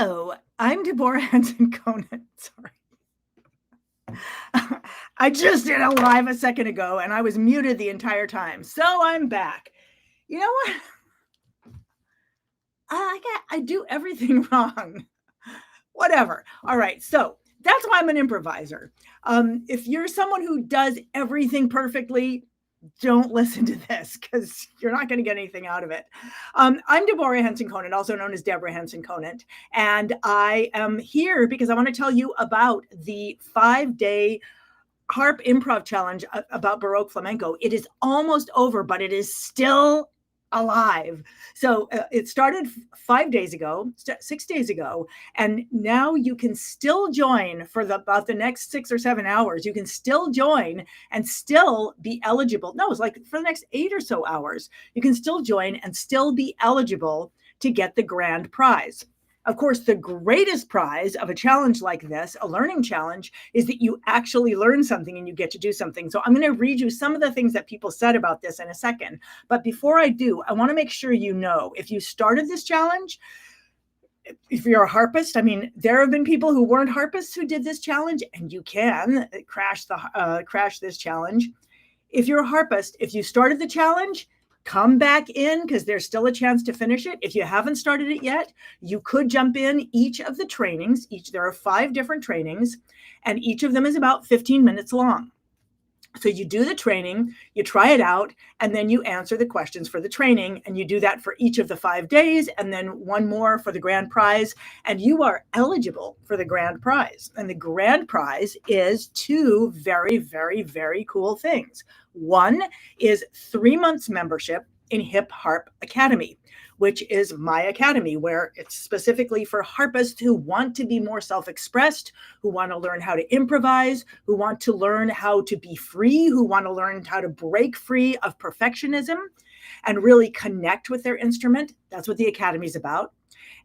Hello, I'm Deborah Henson-Conant. Sorry. I just did a live a second ago and I was muted the entire time. So I'm back. You know what? I do everything wrong. Whatever. All right. So that's why I'm an improviser. If you're someone who does everything perfectly, don't listen to this because you're not going to get anything out of it. I'm Deborah Henson-Conant, also known as Deborah Henson-Conant, and I am here because I want to tell you about the 5-day harp improv challenge about Baroque flamenco. It is almost over, but it is still alive. So it started 5 days ago, 6 days ago, and now you can still join for about the next 6 or 7 hours. You can still join and still be eligible. No, it's like for the next 8 or so hours, you can still join and still be eligible to get the grand prize. Of course, the greatest prize of a challenge like this, a learning challenge, is that you actually learn something and you get to do something. So I'm going to read you some of the things that people said about this in a second. But before I do, I want to make sure you know, if you started this challenge, if you're a harpist, I mean, there have been people who weren't harpists who did this challenge, and you can crash this challenge. If you're a harpist, if you started the challenge, come back in because there's still a chance to finish it. If you haven't started it yet, you could jump in each of the trainings. There are 5 different trainings, and each of them is about 15 minutes long. So you do the training, you try it out, and then you answer the questions for the training, and you do that for each of the 5 days, and then one more for the grand prize, and you are eligible for the grand prize. And the grand prize is 2 very, very, very cool things. One is 3 months membership in Hip Harp Academy, which is my academy, where it's specifically for harpists who want to be more self-expressed, who want to learn how to improvise, who want to learn how to be free, who want to learn how to break free of perfectionism and really connect with their instrument. That's what the academy is about.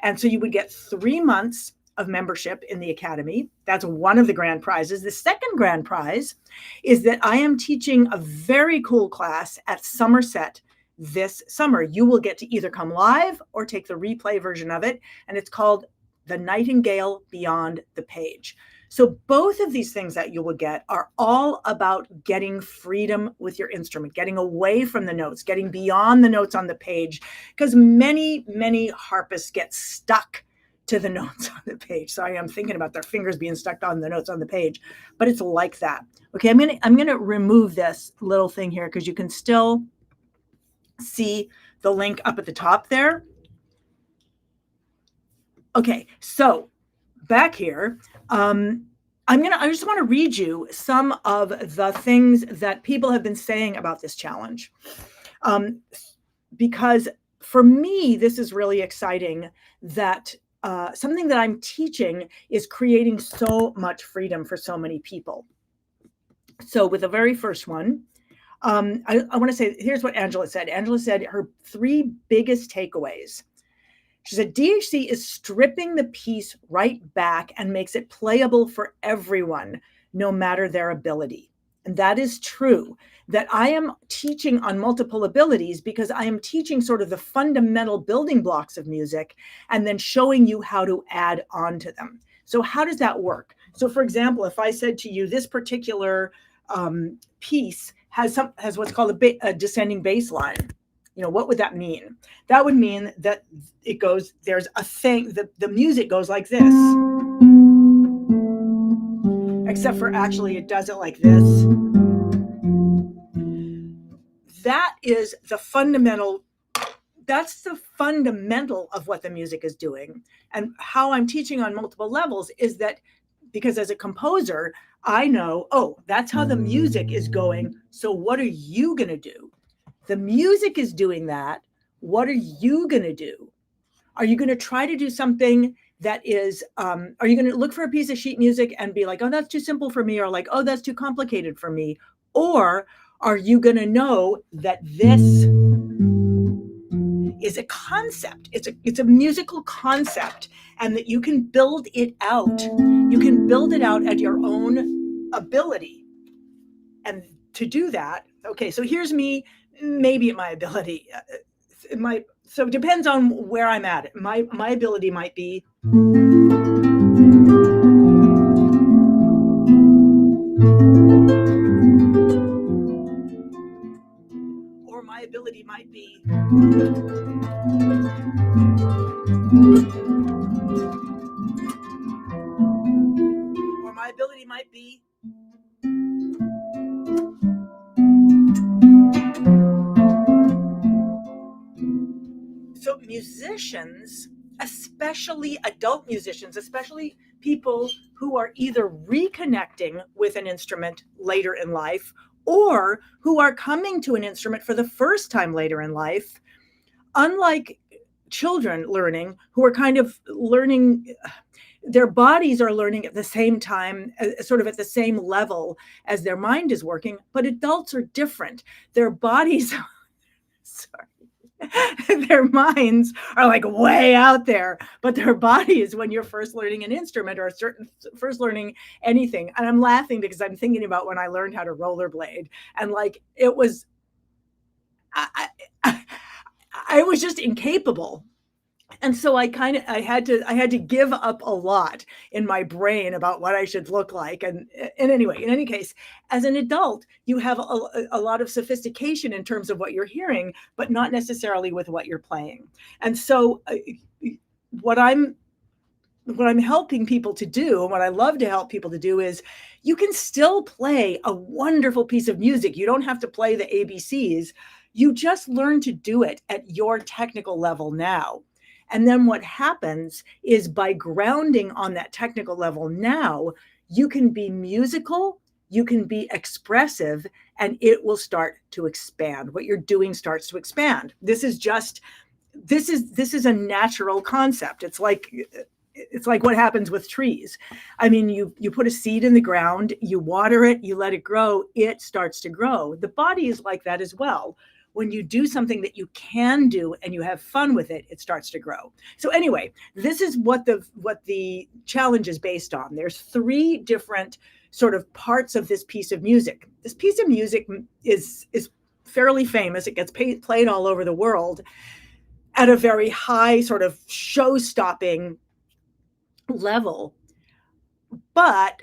And so you would get 3 months of membership in the academy. That's one of the grand prizes. The second grand prize is that I am teaching a very cool class at Somerset this summer. You will get to either come live or take the replay version of it, and it's called The Nightingale Beyond the Page. So both of these things that you will get are all about getting freedom with your instrument, getting away from the notes, getting beyond the notes on the page, because many, many harpists get stuck to the notes on the page. Sorry, I'm thinking about their fingers being stuck on the notes on the page, but it's like that. Okay, I'm gonna remove this little thing here because you can still see the link up at the top there. Okay, so back here, I just want to read you some of the things that people have been saying about this challenge, because for me, this is really exciting that something that I'm teaching is creating so much freedom for so many people. So with the very first one, I want to say, here's what Angela said. Angela said her 3 biggest takeaways. She said, DHC is stripping the piece right back and makes it playable for everyone, no matter their ability. And that is true, that I am teaching on multiple abilities because I am teaching sort of the fundamental building blocks of music and then showing you how to add on to them. So how does that work? So for example, if I said to you, this particular piece has what's called a descending bass line, what would that mean? That would mean that it goes, there's a thing, the music goes like this, except for actually it does it like this. That is the fundamental, that's the fundamental of what the music is doing. And how I'm teaching on multiple levels is that because as a composer, I know, oh, that's how the music is going. So what are you going to do? The music is doing that. What are you going to do? Are you going to try to do something that is, are you going to look for a piece of sheet music and be like, oh, that's too simple for me, or like, oh, that's too complicated for me? Or are you going to know that this is a concept? It's a musical concept, and that you can build it out. You can build it out at your own ability. And to do that, okay, so here's me, maybe at my ability. So it depends on where I'm at. My ability might be Or my ability might be, or my ability might be, so musicians, especially adult musicians, especially people who are either reconnecting with an instrument later in life or who are coming to an instrument for the first time later in life, unlike children learning who are kind of learning, their bodies are learning at the same time, sort of at the same level as their mind is working, but adults are different. Their bodies sorry, their minds are like way out there, but their bodies, when you're first learning an instrument or first learning anything, and I'm laughing because I'm thinking about when I learned how to rollerblade, and like it was, I, I was just incapable. And so I had to give up a lot in my brain about what I should look like. And anyway, in any case, as an adult, you have a lot of sophistication in terms of what you're hearing, but not necessarily with what you're playing. And so what I'm what I'm helping people to do, and what I love to help people to do, is you can still play a wonderful piece of music. You don't have to play the ABCs. You just learn to do it at your technical level now. And then what happens is, by grounding on that technical level now, you can be musical, you can be expressive, and it will start to expand. What you're doing starts to expand. This is a natural concept. It's like what happens with trees. I mean, you put a seed in the ground, you water it, you let it grow, it starts to grow. The body is like that as well. When you do something that you can do and you have fun with it, it starts to grow. So anyway, this is what the challenge is based on. There's 3 different sort of parts of this piece of music. This piece of music is fairly famous. It gets played all over the world at a very high sort of show-stopping level. But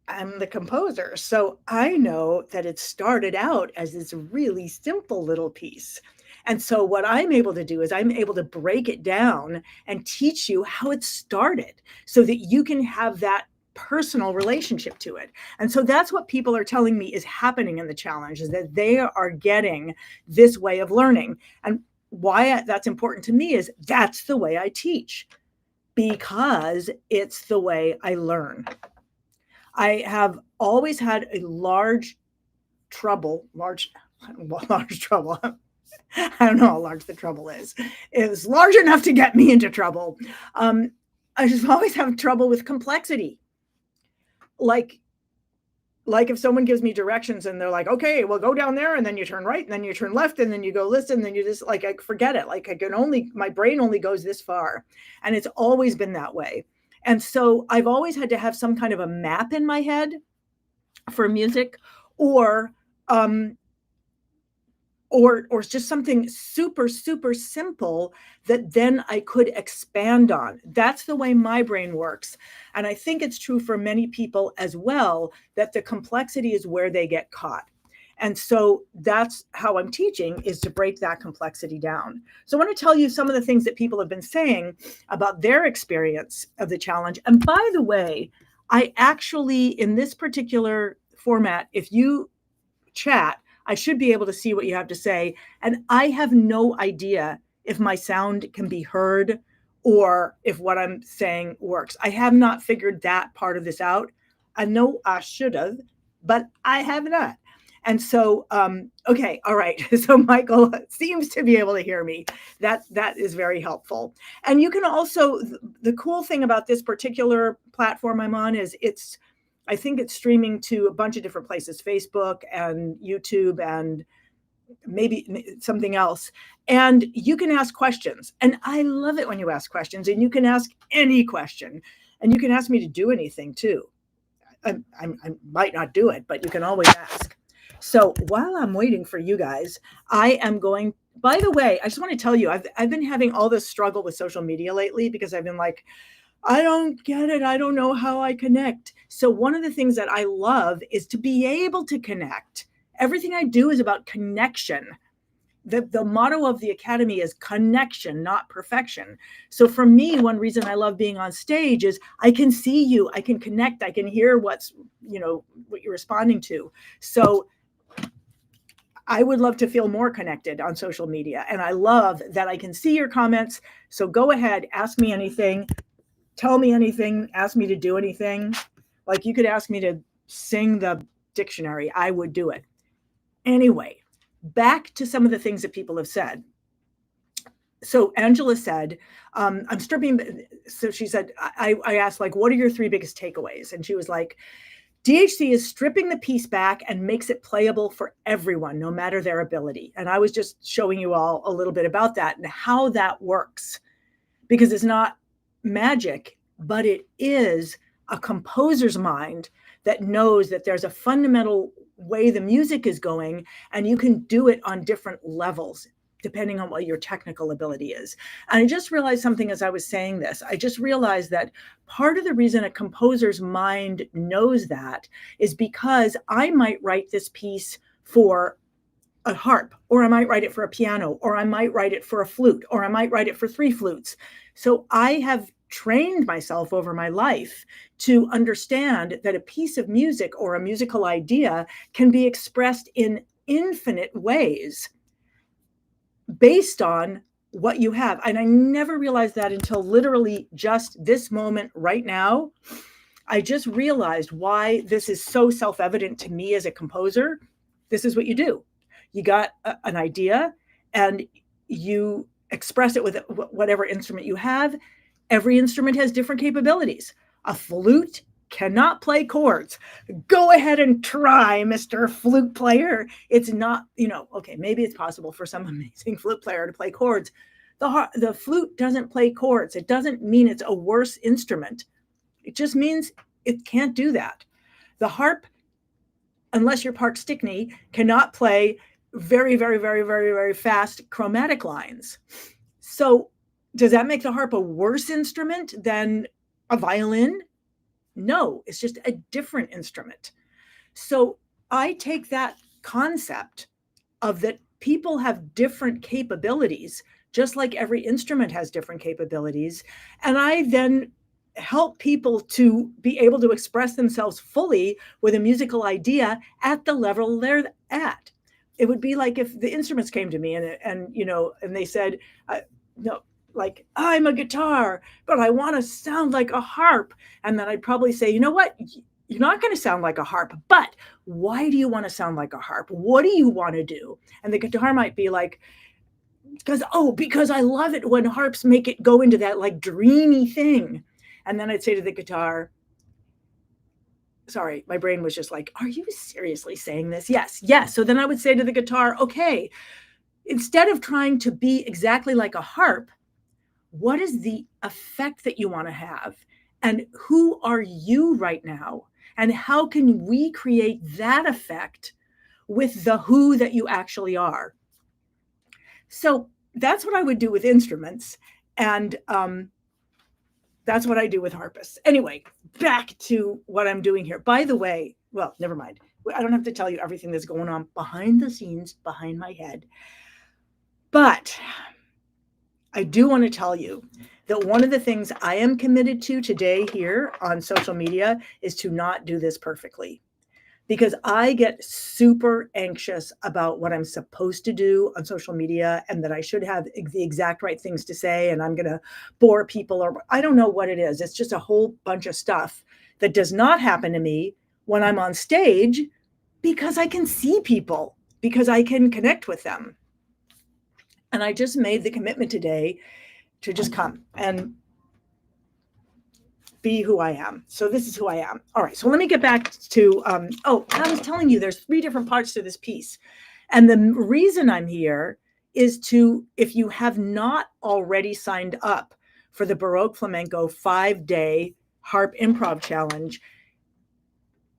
I'm the composer, so I know that it started out as this really simple little piece. And so what I'm able to do is I'm able to break it down and teach you how it started so that you can have that personal relationship to it. And so that's what people are telling me is happening in the challenge, is that they are getting this way of learning. And why that's important to me is that's the way I teach, because it's the way I learn. I have always had a large trouble. I don't know how large the trouble is. It was large enough to get me into trouble. I just always have trouble with complexity. Like if someone gives me directions and they're like, okay, well, go down there and then you turn right and then you turn left and then you go this and then you just like, I forget it. Like my brain only goes this far. And it's always been that way. And so I've always had to have some kind of a map in my head for music, or just something super, super simple that then I could expand on. That's the way my brain works. And I think it's true for many people as well, that the complexity is where they get caught. And so that's how I'm teaching, is to break that complexity down. So I want to tell you some of the things that people have been saying about their experience of the challenge. And by the way, I actually, in this particular format, if you chat, I should be able to see what you have to say. And I have no idea if my sound can be heard or if what I'm saying works. I have not figured that part of this out. I know I should have, but I have not. And so, okay, all right. So Michael seems to be able to hear me. That is very helpful. And you can also, the cool thing about this particular platform I'm on is I think it's streaming to a bunch of different places, Facebook and YouTube and maybe something else. And you can ask questions. And I love it when you ask questions, and you can ask any question, and you can ask me to do anything too. I might not do it, but you can always ask. So while I'm waiting for you guys, I am going. By the way, I just want to tell you, I've been having all this struggle with social media lately because I've been like, I don't get it. I don't know how I connect. So one of the things that I love is to be able to connect. Everything I do is about connection. The motto of the academy is connection, not perfection. So for me, one reason I love being on stage is I can see you, I can connect, I can hear what's, what you're responding to. So I would love to feel more connected on social media. And I love that I can see your comments. So go ahead, ask me anything, tell me anything, ask me to do anything. Like you could ask me to sing the dictionary, I would do it. Anyway, back to some of the things that people have said. So Angela said, I'm stripping. So she said, I asked, like, what are your three biggest takeaways? And she was like, DHC is stripping the piece back and makes it playable for everyone, no matter their ability. And I was just showing you all a little bit about that and how that works, because it's not magic, but it is a composer's mind that knows that there's a fundamental way the music is going, and you can do it on different levels depending on what your technical ability is. And I just realized something as I was saying this. I just realized that part of the reason a composer's mind knows that is because I might write this piece for a harp, or I might write it for a piano, or I might write it for a flute, or I might write it for three flutes. So I have trained myself over my life to understand that a piece of music or a musical idea can be expressed in infinite ways based on what you have. And I never realized that until literally just this moment right now. I just realized why this is so self-evident to me as a composer. This is what you do. You got an idea and you express it with whatever instrument you have. Every instrument has different capabilities. A flute cannot play chords. Go ahead and try, Mr. Flute player. It's not, okay, maybe it's possible for some amazing flute player to play chords. The flute doesn't play chords. It doesn't mean it's a worse instrument. It just means it can't do that. The harp, unless you're Park Stickney, cannot play very, very, very, very, very fast chromatic lines. So does that make the harp a worse instrument than a violin? No, it's just a different instrument. So I take that concept of that people have different capabilities, just like every instrument has different capabilities. And I then help people to be able to express themselves fully with a musical idea at the level they're at. It would be like if the instruments came to me and they said, no, like, I'm a guitar, but I want to sound like a harp. And then I'd probably say, you know what? You're not going to sound like a harp, but why do you want to sound like a harp? What do you want to do? And the guitar might be like, because I love it when harps make it go into that like dreamy thing. And then I'd say to the guitar, sorry, my brain was just like, are you seriously saying this? Yes, yes. So then I would say to the guitar, okay, instead of trying to be exactly like a harp, what is the effect that you want to have? And who are you right now? And how can we create that effect with the who that you actually are? So that's what I would do with instruments. And that's what I do with harpists. Anyway, back to what I'm doing here. By the way, well, never mind. I don't have to tell you everything that's going on behind the scenes, behind my head. But I do want to tell you that one of the things I am committed to today here on social media is to not do this perfectly, because I get super anxious about what I'm supposed to do on social media and that I should have the exact right things to say and I'm going to bore people, or I don't know what it is. It's just a whole bunch of stuff that does not happen to me when I'm on stage, because I can see people, because I can connect with them. And I just made the commitment today to just come and be who I am. So this is who I am. All right. So let me get back to, I was telling you there's 3 different parts to this piece. And the reason I'm here is to, if you have not already signed up for the Baroque Flamenco 5-day harp improv challenge,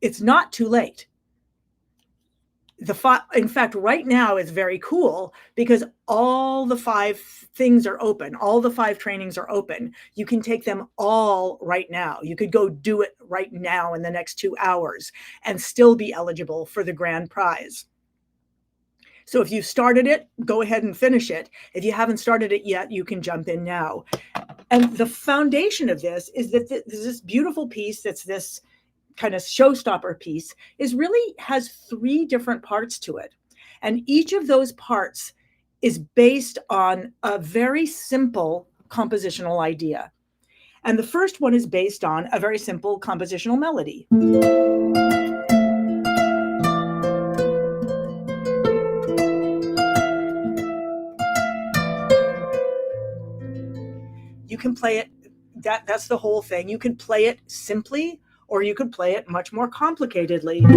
it's not too late. In fact, right now is very cool because all the 5 things are open. All the 5 trainings are open. You can take them all right now. You could go do it right now in the next 2 hours and still be eligible for the grand prize. So if you've started it, go ahead and finish it. If you haven't started it yet, you can jump in now. And the foundation of this is that this beautiful piece that's this kind of showstopper piece has 3 different parts to it. And each of those parts is based on a very simple compositional idea. And the first one is based on a very simple compositional melody. You can play it, that's the whole thing. You can play it simply, or you could play it much more complicatedly. You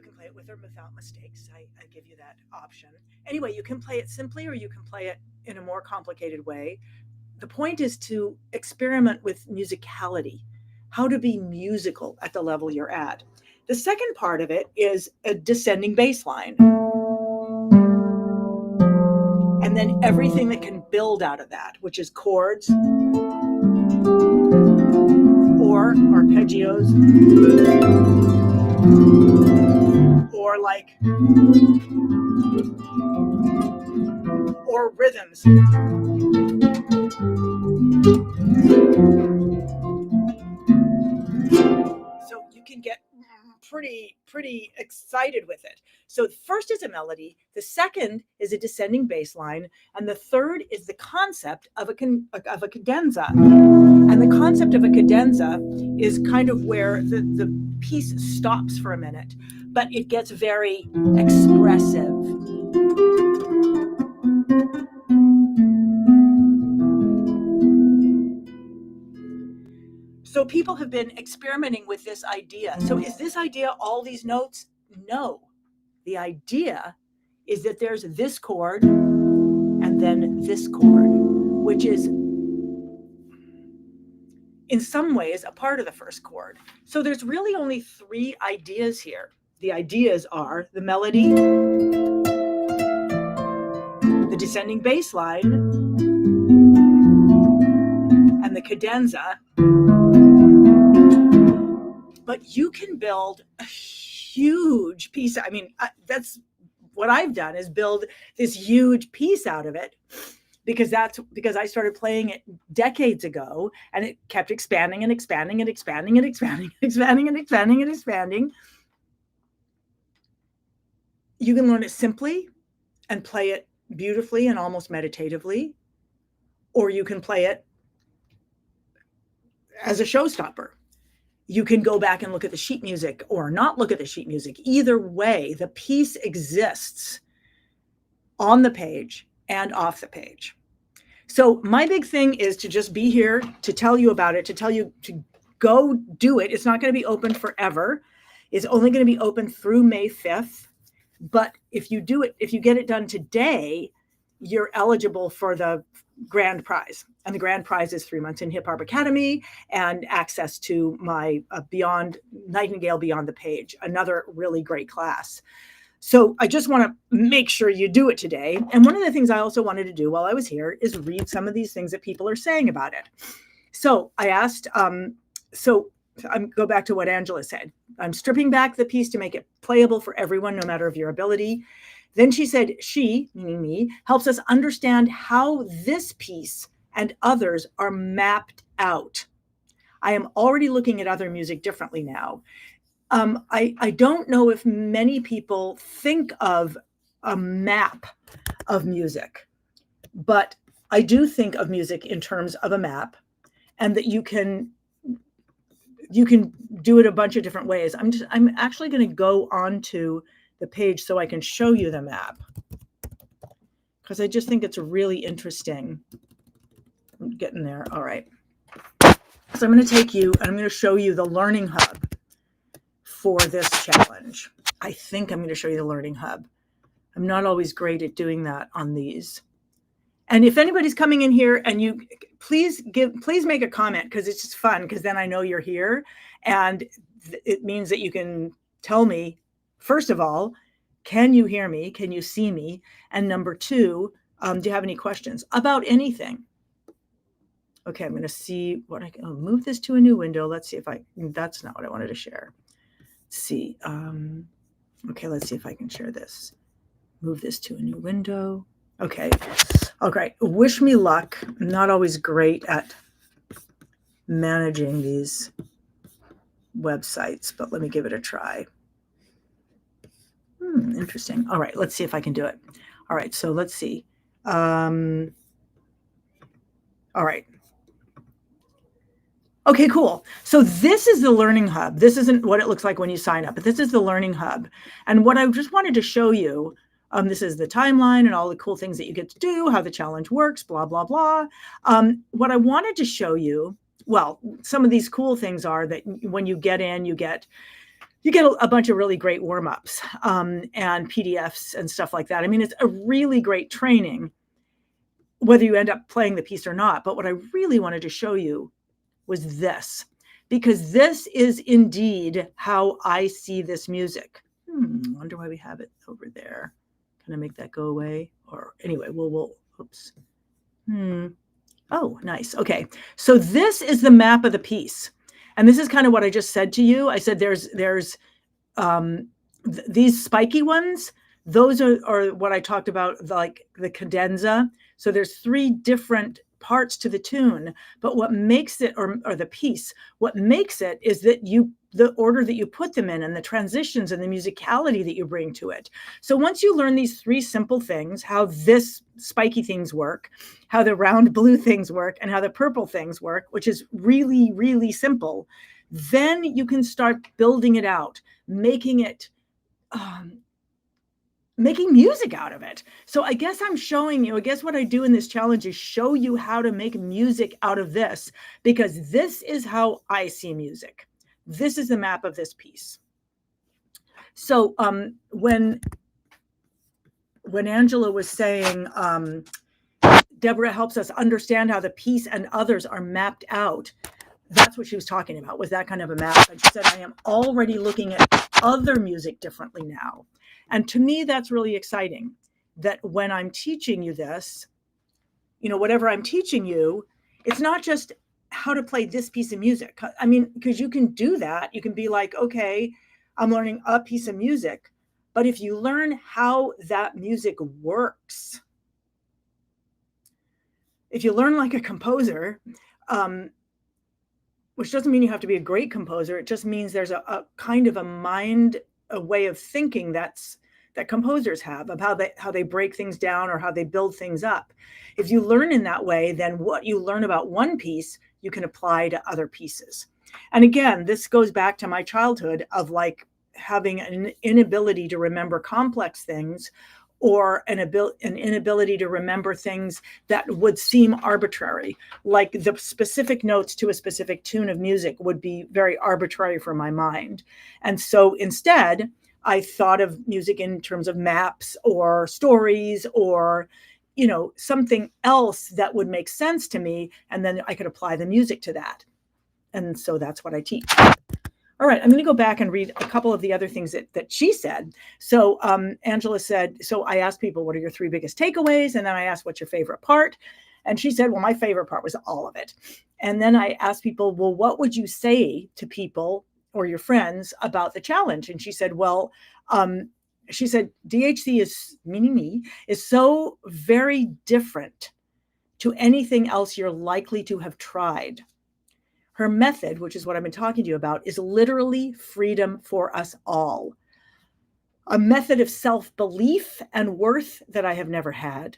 can play it with or without mistakes. I give you that option. Anyway, you can play it simply or you can play it in a more complicated way. The point is to experiment with musicality, how to be musical at the level you're at. The second part of it is a descending bass line. And then everything that can build out of that, which is chords or arpeggios or or rhythms. So you can get pretty excited with it. So the first is a melody, the second is a descending bass line, and the third is the concept of a cadenza. And the concept of a cadenza is kind of where the piece stops for a minute, but it gets very expressive. So people have been experimenting with this idea. So is this idea all these notes? No. The idea is that there's this chord and then this chord, which is in some ways a part of the first chord. So there's really only 3 ideas here. The ideas are the melody, the descending bass line, and the cadenza. But you can build a huge piece. I mean, that's what I've done, is build this huge piece out of it, because I started playing it decades ago, and it kept expanding and expanding and expanding and expanding and expanding and expanding and expanding. You can learn it simply and play it beautifully and almost meditatively, or you can play it as a showstopper. You can go back and look at the sheet music or not look at the sheet music. Either way, the piece exists on the page and off the page. So my big thing is to just be here to tell you about it, to tell you to go do it. It's not going to be open forever. It's only going to be open through May 5th. But if you do it, if you get it done today, you're eligible for the grand prize. And the grand prize is 3 months in Hip Hop Academy and access to my Beyond Nightingale Beyond the Page, another really great class. So I just want to make sure you do it today. And one of the things I also wanted to do while I was here is read some of these things that people are saying about it. So I asked, go back to what Angela said. I'm stripping back the piece to make it playable for everyone, no matter of your ability. Then she said, she, meaning me, helps us understand how this piece and others are mapped out. I am already looking at other music differently now. I don't know if many people think of a map of music, but I do think of music in terms of a map, and that you can do it a bunch of different ways. I'm actually going to go onto the page so I can show you the map, because I just think it's really interesting. I'm getting there. All right. So I'm going to take you and I'm going to show you the Learning Hub for this challenge. I think I'm going to show you the Learning Hub. I'm not always great at doing that on these. And if anybody's coming in here and you please make a comment, because it's just fun, because then I know you're here, and it means that you can tell me, first of all, can you hear me? Can you see me? And number two, do you have any questions about anything? Okay, I'm going to see what I can move this to a new window. Let's see if that's not what I wanted to share. Let's see. Okay, let's see if I can share this. Move this to a new window. Okay. Okay. Wish me luck. I'm not always great at managing these websites, but let me give it a try. Interesting. All right. Let's see if I can do it. All right. So let's see. All right. Okay, cool. So this is the Learning Hub. This isn't what it looks like when you sign up, but this is the Learning Hub. And what I just wanted to show you, this is the timeline and all the cool things that you get to do, how the challenge works, blah, blah, blah. What I wanted to show you, well, some of these cool things are that when you get in, you get a bunch of really great warm-ups and PDFs and stuff like that. I mean, it's a really great training, whether you end up playing the piece or not. But what I really wanted to show you was this, because this is indeed how I see this music. Wonder why we have it over there. Can I make that go away? Or anyway, we'll oops. Oh, nice. Okay. So this is the map of the piece. And this is kind of what I just said to you. I said there's these spiky ones. Those are what I talked about, like the cadenza. So there's 3 different parts to the tune, but what makes it, or the piece, what makes it is that the order that you put them in and the transitions and the musicality that you bring to it. So once you learn these 3 simple things, how this spiky things work, how the round blue things work, and how the purple things work, which is really, really simple, then you can start building it out, making music out of it. So I guess I'm showing you, I guess what I do in this challenge is show you how to make music out of this, because this is how I see music. This is the map of this piece. So when Angela was saying, Deborah helps us understand how the piece and others are mapped out, that's what she was talking about, was that kind of a map. And she said, I am already looking at other music differently now. And to me, that's really exciting, that when I'm teaching you this, whatever I'm teaching you, it's not just how to play this piece of music. I mean, because you can do that. You can be like, okay, I'm learning a piece of music. But if you learn how that music works, if you learn like a composer, which doesn't mean you have to be a great composer. It just means there's a kind of a way of thinking that composers have, of how they break things down or how they build things up. If you learn in that way, then what you learn about one piece, you can apply to other pieces. And again, this goes back to my childhood of like having an inability to remember complex things, or an inability to remember things that would seem arbitrary, like the specific notes to a specific tune of music would be very arbitrary for my mind. And so instead, I thought of music in terms of maps or stories or, something else that would make sense to me. And then I could apply the music to that. And so that's what I teach. All right, I'm going to go back and read a couple of the other things that she said. So Angela said, so I asked people, what are your 3 biggest takeaways? And then I asked, what's your favorite part? And she said, well, my favorite part was all of it. And then I asked people, well, what would you say to people or your friends about the challenge? And she said, well, DHC is, meaning me, is so very different to anything else you're likely to have tried. Her method, which is what I've been talking to you about, is literally freedom for us all. A method of self-belief and worth that I have never had.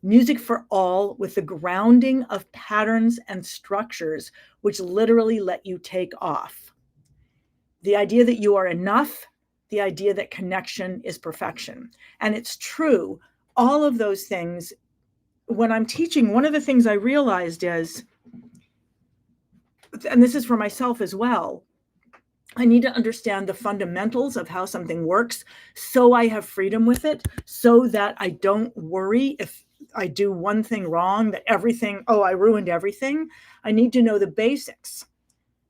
Music for all with the grounding of patterns and structures which literally let you take off. The idea that you are enough, the idea that connection is perfection. And it's true, all of those things. When I'm teaching, one of the things I realized is, and this is for myself as well, I need to understand the fundamentals of how something works so I have freedom with it, so that I don't worry if I do one thing wrong, that everything, oh, I ruined everything. I need to know the basics.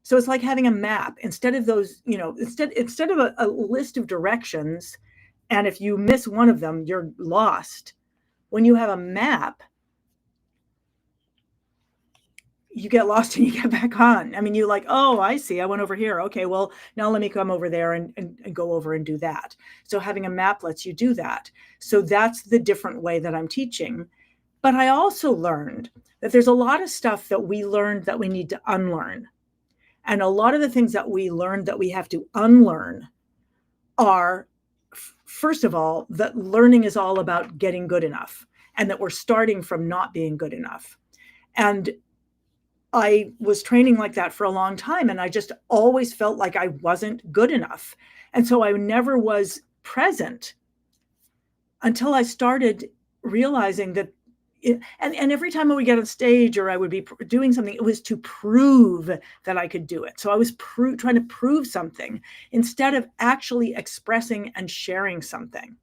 So it's like having a map instead of those, instead of a list of directions. And if you miss one of them, you're lost. When you have a map, you get lost and you get back on. I mean, you like, oh, I see. I went over here. Okay, well, now let me come over there and go over and do that. So having a map lets you do that. So that's the different way that I'm teaching. But I also learned that there's a lot of stuff that we learned that we need to unlearn. And a lot of the things that we learned that we have to unlearn are, first of all, that learning is all about getting good enough and that we're starting from not being good enough. And I was training like that for a long time, and I just always felt like I wasn't good enough. And so I never was present until I started realizing that and every time I would get on stage or I would be doing something, it was to prove that I could do it. So I was trying to prove something instead of actually expressing and sharing something.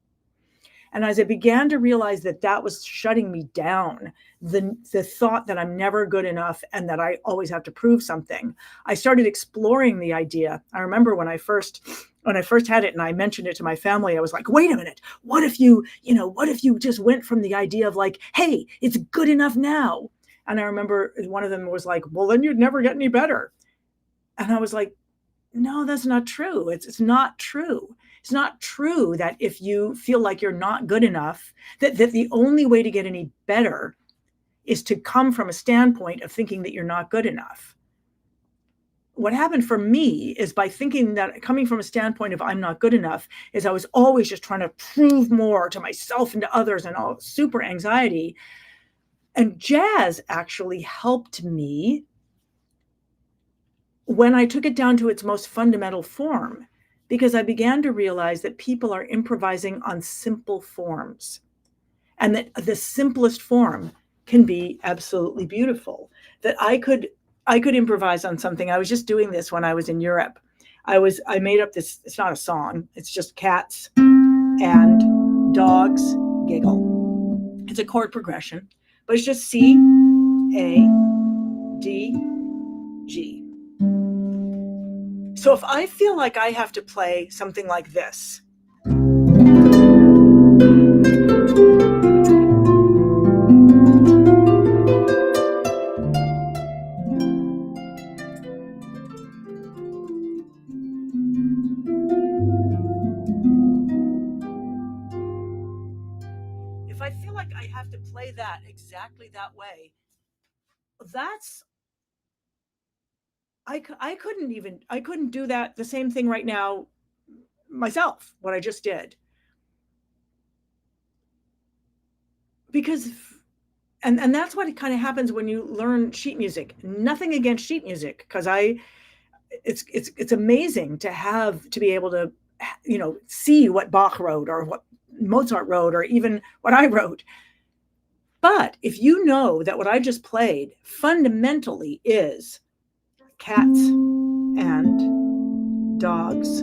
And as I began to realize that that was shutting me down, the thought that I'm never good enough and that I always have to prove something, I started exploring the idea. I remember when I first had it and I mentioned it to my family, I was like, wait a minute, what if you just went from the idea of like, hey, it's good enough now? And I remember one of them was like, well, then you'd never get any better. And I was like, no, that's not true. It's not true. It's not true that if you feel like you're not good enough, that the only way to get any better is to come from a standpoint of thinking that you're not good enough. What happened for me is by thinking that coming from a standpoint of I'm not good enough is I was always just trying to prove more to myself and to others and all super anxiety. And jazz actually helped me when I took it down to its most fundamental form, because I began to realize that people are improvising on simple forms and that the simplest form can be absolutely beautiful. That I could improvise on something. I was just doing this when I was in Europe. I made up this, it's not a song, it's just cats and dogs giggle. It's a chord progression, but it's just C, A, D, G. So if I feel like I have to play something like this, if I feel like I have to play that exactly that way, that's I couldn't do that the same thing right now myself, what I just did. Because and that's what it kind of happens when you learn sheet music. Nothing against sheet music, because it's amazing to be able to see what Bach wrote or what Mozart wrote or even what I wrote. But if you know that what I just played fundamentally is cats and dogs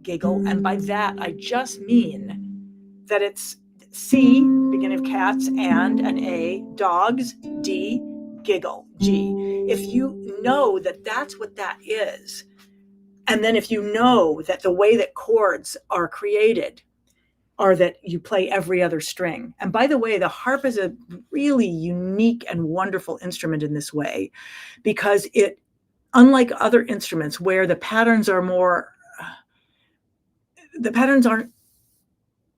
giggle, and by that I just mean that it's C, beginning of cats, and an A, dogs, D, giggle, G. If you know that that's what that is, and then if you know that the way that chords are created are that you play every other string. And by the way, the harp is a really unique and wonderful instrument in this way, because it, unlike other instruments where the patterns aren't,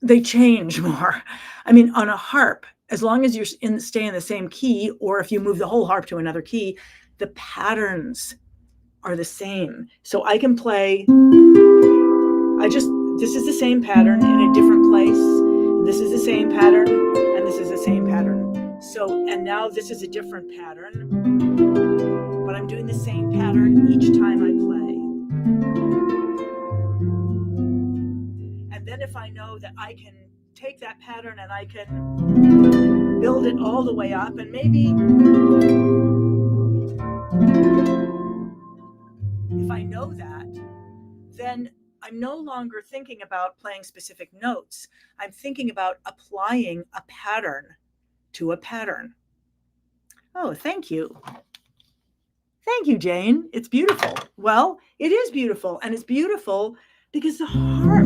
they change more. I mean, on a harp, as long as you're stay in the same key, or if you move the whole harp to another key, the patterns are the same. So I can play, this is the same pattern in a different place. This is the same pattern, and this is the same pattern. So, and now this is a different pattern, but I'm doing the same pattern each time I play. And then if I know that I can take that pattern and I can build it all the way up, and maybe if I know that, then I'm no longer thinking about playing specific notes. I'm thinking about applying a pattern to a pattern. Oh, thank you. Thank you, Jane. It's beautiful. Well, it is beautiful, and it's beautiful because the harp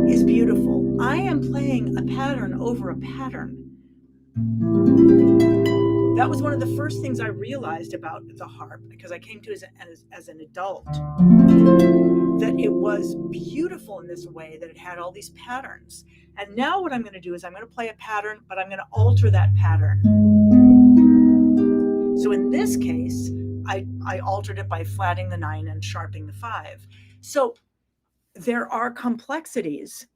is beautiful. I am playing a pattern over a pattern. That was one of the first things I realized about the harp, because I came to it as an adult, that it was beautiful in this way, that it had all these patterns. And now what I'm going to do is I'm going to play a pattern, but I'm going to alter that pattern. So in this case, I altered it by flatting the 9 and sharping the 5. So there are complexities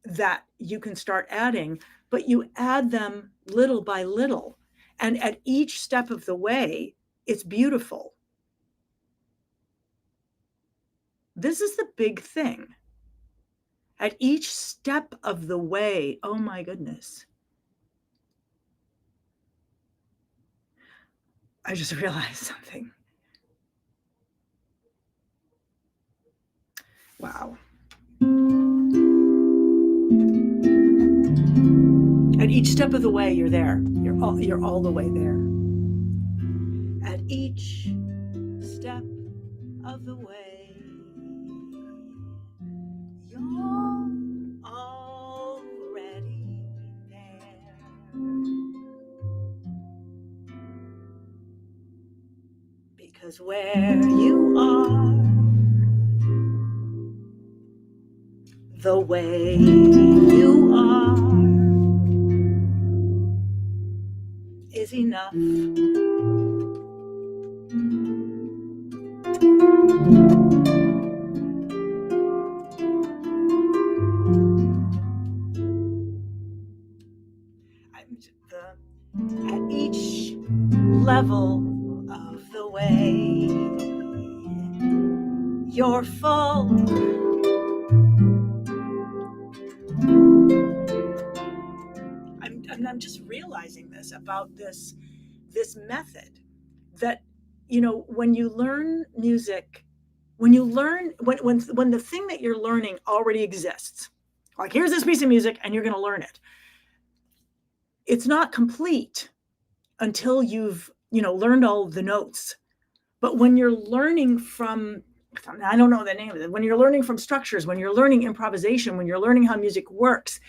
that you can start adding, but you add them little by little. And at each step of the way, it's beautiful. This is the big thing. At each step of the way, oh my goodness. I just realized something. Wow. At each step of the way, you're there. You're all the way there. At each step of the way, you're already there. Because where you are, the way you are, is enough. At each level of the way, you're full. I'm just realizing this about this method, that, you know, when you learn music, when the thing that you're learning already exists, like here's this piece of music and you're going to learn it, it's not complete until you've, you know, learned all the notes. But when you're learning from, I don't know the name of it, when you're learning from structures, when you're learning improvisation, when you're learning how music works,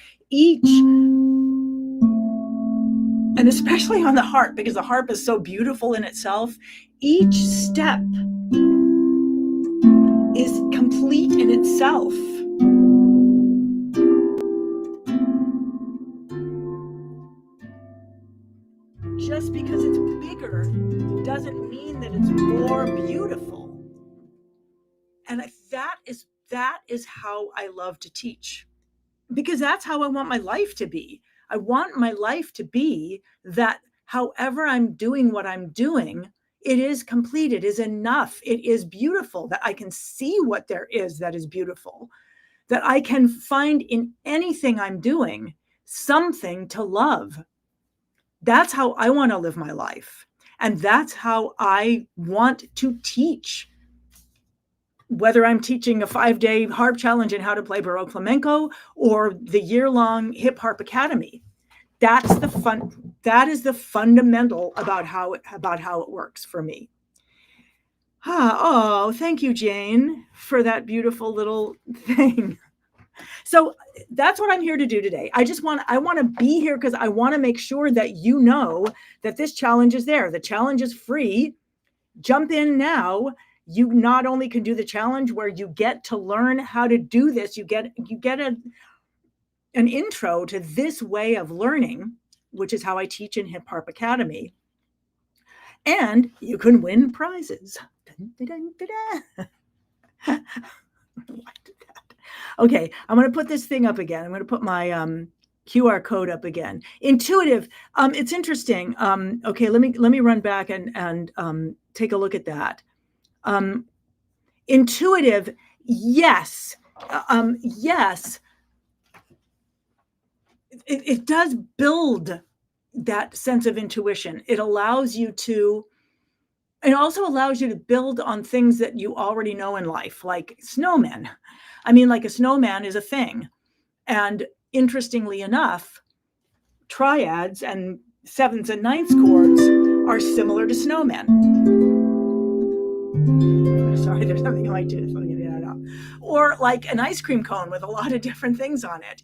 and especially on the harp, because the harp is so beautiful in itself, each step is complete in itself. Just because it's bigger doesn't mean that it's more beautiful. And that is how I love to teach, because that's how I want my life to be. I want my life to be that however I'm doing what I'm doing, it is complete, it is enough, it is beautiful, that I can see what there is that is beautiful, that I can find in anything I'm doing something to love. That's how I want to live my life. And that's how I want to teach. Whether I'm teaching a 5-day harp challenge in how to play Baroque flamenco or the year-long Hip Harp Academy, that is the fundamental about how it works for me. Oh, thank you, Jane, for that beautiful little thing. So that's what I'm here to do today. I want to be here because I want to make sure that you know that this challenge is there. The challenge is free. Jump in now. You not only can do the challenge where you get to learn how to do this, you get an intro to this way of learning, which is how I teach in Hip Harp Academy. And you can win prizes. Okay, I'm going to put this thing up again. I'm going to put my QR code up again. Intuitive. It's interesting. Okay, let me run back and take a look at that. Intuitive. Yes. Yes. It does build that sense of intuition. It also allows you to build on things that you already know in life, like snowmen. I mean, like a snowman is a thing. And interestingly enough, triads and sevenths and ninths chords are similar to snowmen. Sorry, there's something on my tooth. Let me get that out. Or like an ice cream cone with a lot of different things on it.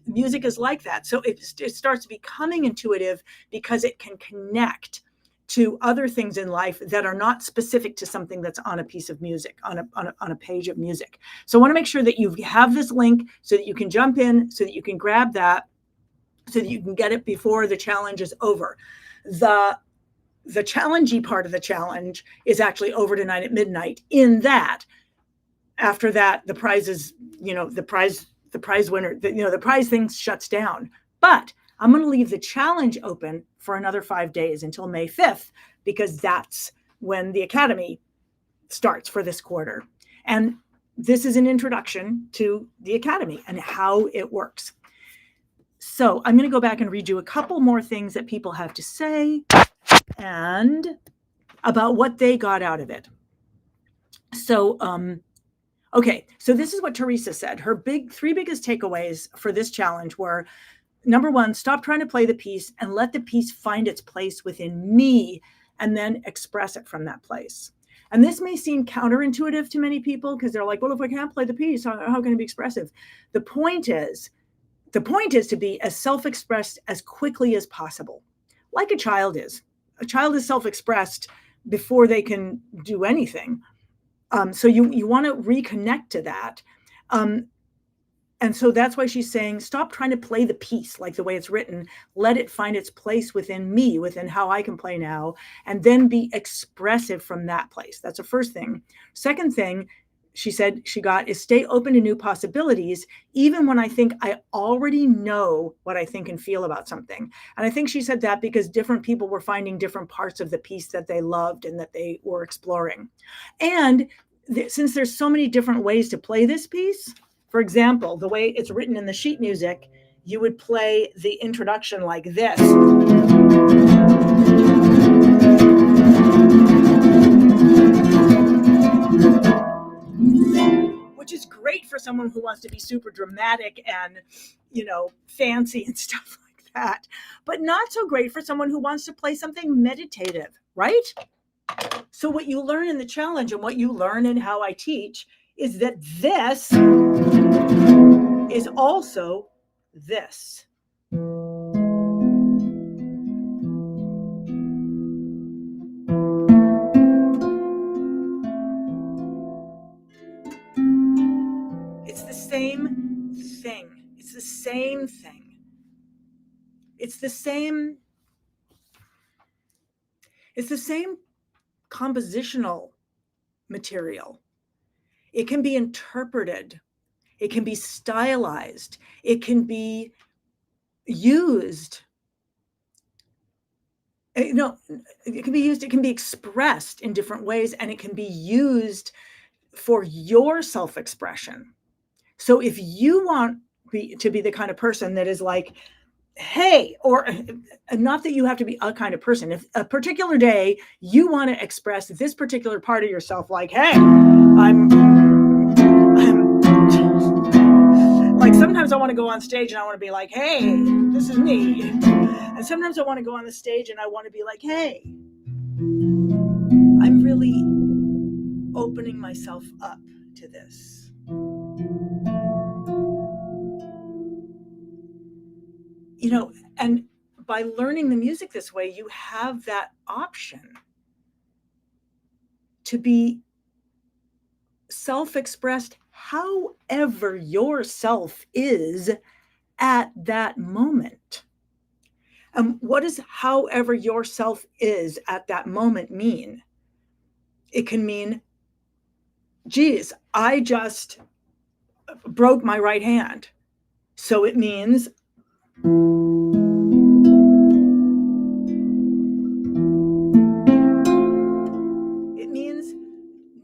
Music is like that. So it starts becoming intuitive because it can connect to other things in life that are not specific to something that's on a piece of music, on a page of music. So I want to make sure that you have this link so that you can jump in, so that you can grab that, so that you can get it before the challenge is over. The challengey part of the challenge is actually over tonight at midnight, in that after that, the prize is, the prize winner, the prize thing shuts down. But I'm going to leave the challenge open for another 5 days until May 5th, because that's when the Academy starts for this quarter. And this is an introduction to the Academy and how it works. So I'm going to go back and read you a couple more things that people have to say and about what they got out of it. So, okay, so this is what Teresa said. Her three biggest takeaways for this challenge were, number one, stop trying to play the piece and let the piece find its place within me and then express it from that place. And this may seem counterintuitive to many people because they're like, well, if I can't play the piece, how can it be expressive? The point is to be as self-expressed as quickly as possible, like a child is. A child is self-expressed before they can do anything. So you want to reconnect to that. And so that's why she's saying, stop trying to play the piece like the way it's written. Let it find its place within me, within how I can play now, and then be expressive from that place. That's the first thing. Second thing she said she got is stay open to new possibilities, even when I think I already know what I think and feel about something. And I think she said that because different people were finding different parts of the piece that they loved and that they were exploring. And since there's so many different ways to play this piece, for example, the way it's written in the sheet music, you would play the introduction like this. Which is great for someone who wants to be super dramatic and, fancy and stuff like that, but not so great for someone who wants to play something meditative, right? So what you learn in the challenge and what you learn in how I teach is that this is also this. It's the same thing. It's the same thing. It's the same compositional material. It can be interpreted. It can be stylized. It can be used. It can be used. It can be expressed in different ways, and it can be used for your self-expression. So if you want to be the kind of person that is like, hey, or not that you have to be a kind of person. If a particular day you want to express this particular part of yourself, like, hey, I'm like, sometimes I want to go on stage and I want to be like, hey, this is me. And sometimes I want to go on the stage and I want to be like, hey, I'm really opening myself up to this. And by learning the music this way, you have that option to be self-expressed however yourself is at that moment. What does however yourself is at that moment mean? It can mean, geez, I just broke my right hand. So it means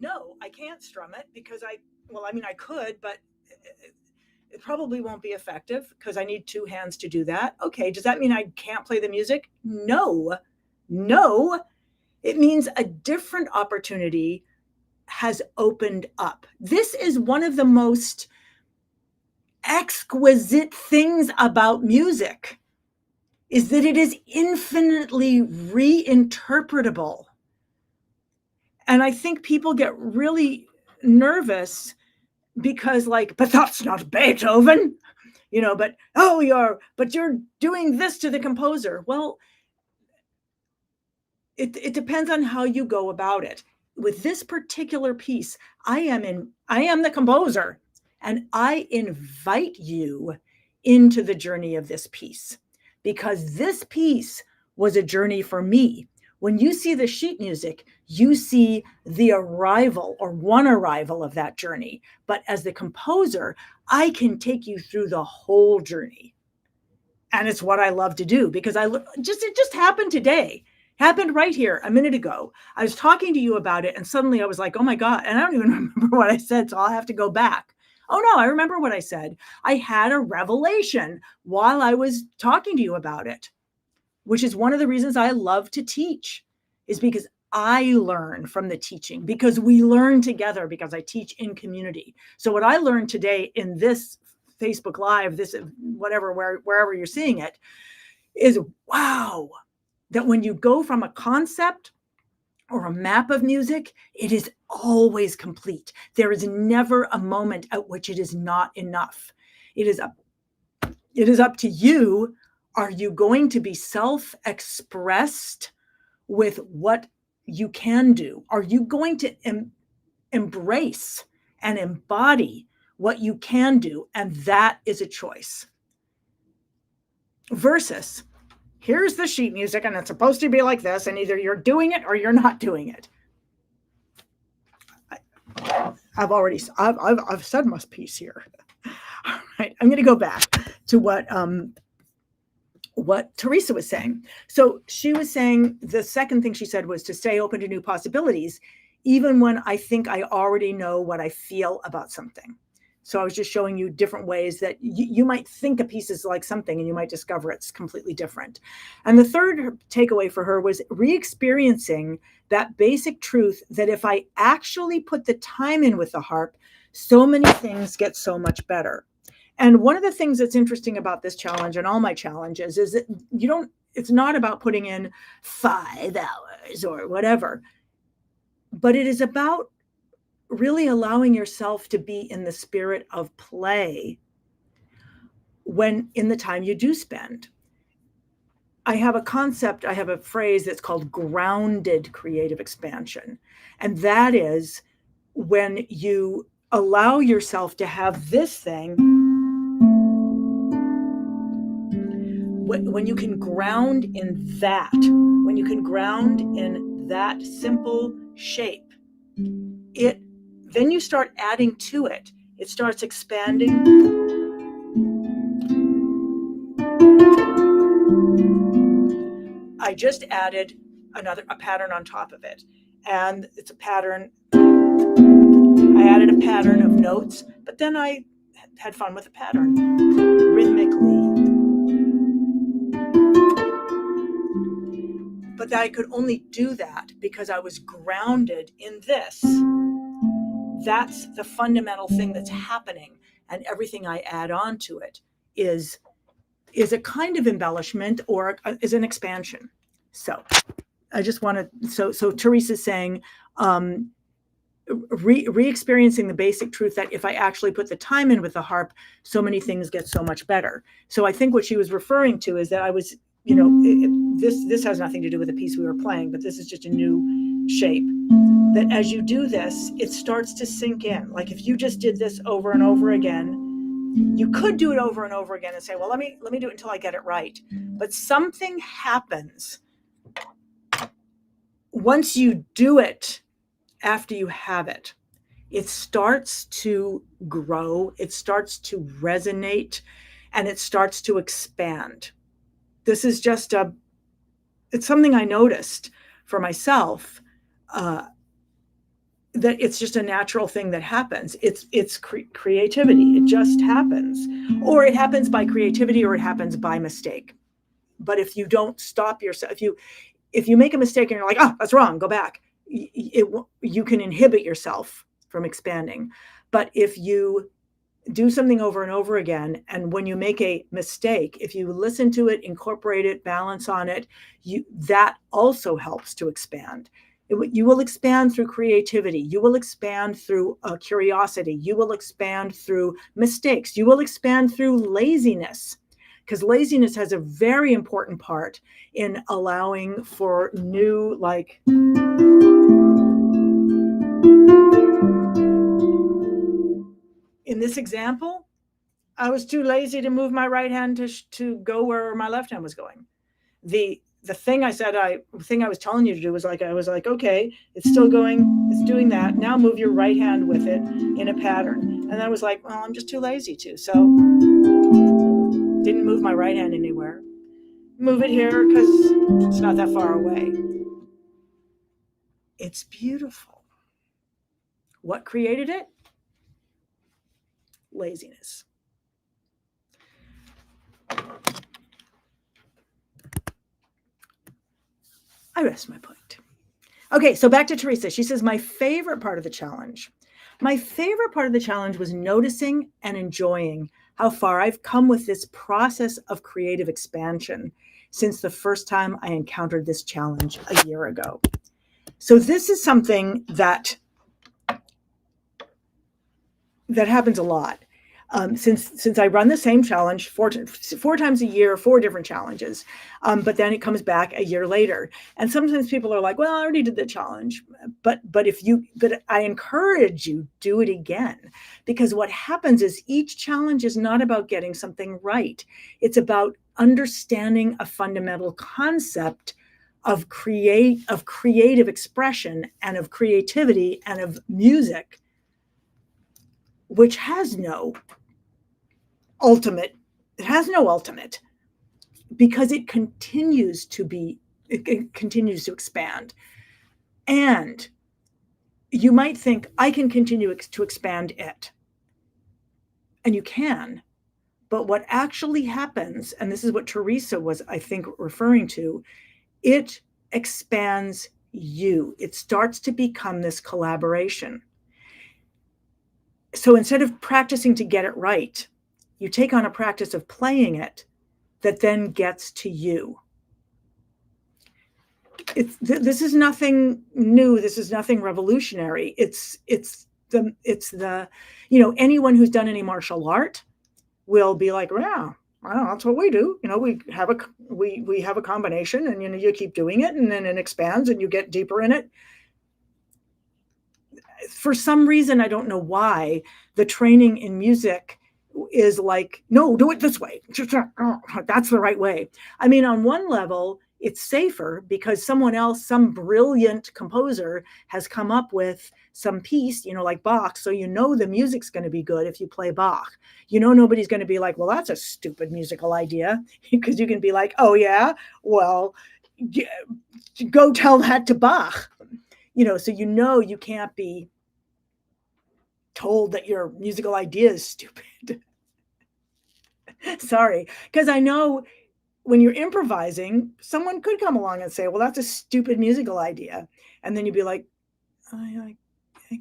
no, I can't strum it because I could, but it probably won't be effective because I need two hands to do that. Okay, does that mean I can't play the music? No. It means a different opportunity has opened up. This is one of the most exquisite things about music. is that it is infinitely reinterpretable. And I think people get really nervous because, like, but that's not Beethoven, but but you're doing this to the composer. Well, it depends on how you go about it. With this particular piece, I am the composer, and I invite you into the journey of this piece, because this piece was a journey for me. When you see the sheet music, you see the arrival or one arrival of that journey. But as the composer, I can take you through the whole journey. And it's what I love to do, because it just happened today. Happened right here a minute ago. I was talking to you about it, and suddenly I was like, oh my God. And I don't even remember what I said, so I'll have to go back. Oh no, I remember what I said. I had a revelation while I was talking to you about it, which is one of the reasons I love to teach, is because I learn from the teaching, because we learn together, because I teach in community. So what I learned today in this Facebook Live, this whatever, wherever you're seeing it, is wow, that when you go from a concept or a map of music, it is always complete. There is never a moment at which it is not enough. It is up to you. Are you going to be self-expressed with what you can do? Are you going to embrace and embody what you can do? And that is a choice. Versus, here's the sheet music, and it's supposed to be like this, and either you're doing it or you're not doing it. I've said my piece here. All right, I'm going to go back to what Teresa was saying. So she was saying the second thing she said was to stay open to new possibilities, even when I think I already know what I feel about something. So I was just showing you different ways that you might think a piece is like something, and you might discover it's completely different. And the third takeaway for her was re-experiencing that basic truth that if I actually put the time in with the harp, so many things get so much better. And one of the things that's interesting about this challenge and all my challenges is that it's not about putting in 5 hours or whatever, but it is about really allowing yourself to be in the spirit of play when in the time you do spend. I have a phrase that's called grounded creative expansion. And that is when you allow yourself to have this thing, when you can ground in that, simple shape, then you start adding to it. It starts expanding. I just added a pattern on top of it. And it's a pattern. I added a pattern of notes, but then I had fun with the pattern rhythmically. But I could only do that because I was grounded in this. That's the fundamental thing that's happening. And everything I add on to it is a kind of embellishment or is an expansion. So I just want to, so Teresa's saying, re-experiencing the basic truth that if I actually put the time in with the harp, so many things get so much better. So I think what she was referring to is that I was, this has nothing to do with the piece we were playing, but this is just a new shape. That as you do this, it starts to sink in. Like if you just did this over and over again, you could do it over and over again and say, well, let me do it until I get it right. But something happens once you do it after you have it. It starts to grow, it starts to resonate, and it starts to expand. This is just it's something I noticed for myself, that it's just a natural thing that happens. It's creativity. It just happens, or it happens by creativity, or it happens by mistake. But if you don't stop yourself, if you make a mistake and you're like, oh, that's wrong, go back, you can inhibit yourself from expanding. But if you do something over and over again. And when you make a mistake, if you listen to it, incorporate it, balance on it, that also helps to expand. You will expand through creativity. You will expand through curiosity. You will expand through mistakes. You will expand through laziness, because laziness has a very important part in allowing for new, like, in this example, I was too lazy to move my right hand to go where my left hand was going. The thing I was telling you to do was like, I was like, okay, it's still going, it's doing that. Now move your right hand with it in a pattern. And I was like, well, I'm just too lazy to. So didn't move my right hand anywhere. Move it here because it's not that far away. It's beautiful. What created it? Laziness. I rest my point. Okay, so back to Teresa. She says, my favorite part of the challenge. My favorite part of the challenge was noticing and enjoying how far I've come with this process of creative expansion since the first time I encountered this challenge a year ago. So this is something that happens a lot. Since I run the same challenge four times a year, 4 different challenges, but then it comes back a year later. And sometimes people are like, well, I already did the challenge. But I encourage you, do it again. Because what happens is each challenge is not about getting something right. It's about understanding a fundamental concept of creative expression and of creativity and of music, which has no ultimate. It has no ultimate, because it continues to expand. And you might think, I can continue to expand it. And you can. But what actually happens, and this is what Teresa was, I think, referring to, it expands you. It starts to become this collaboration. So instead of practicing to get it right, you take on a practice of playing it that then gets to you. This is nothing new. This is nothing revolutionary. It's the anyone who's done any martial art will be like, yeah, well, that's what we do. We have a combination, and you keep doing it, and then it expands, and you get deeper in it. For some reason, I don't know why, the training in music is like, no, do it this way. That's the right way. I mean, on one level, it's safer because someone else, some brilliant composer, has come up with some piece, like Bach. So the music's going to be good if you play Bach. Nobody's going to be like, well, that's a stupid musical idea, because you can be like, oh yeah, well, go tell that to Bach. So you can't be told that your musical idea is stupid. Sorry, because I know when you're improvising, someone could come along and say, well, that's a stupid musical idea. And then you'd be like, I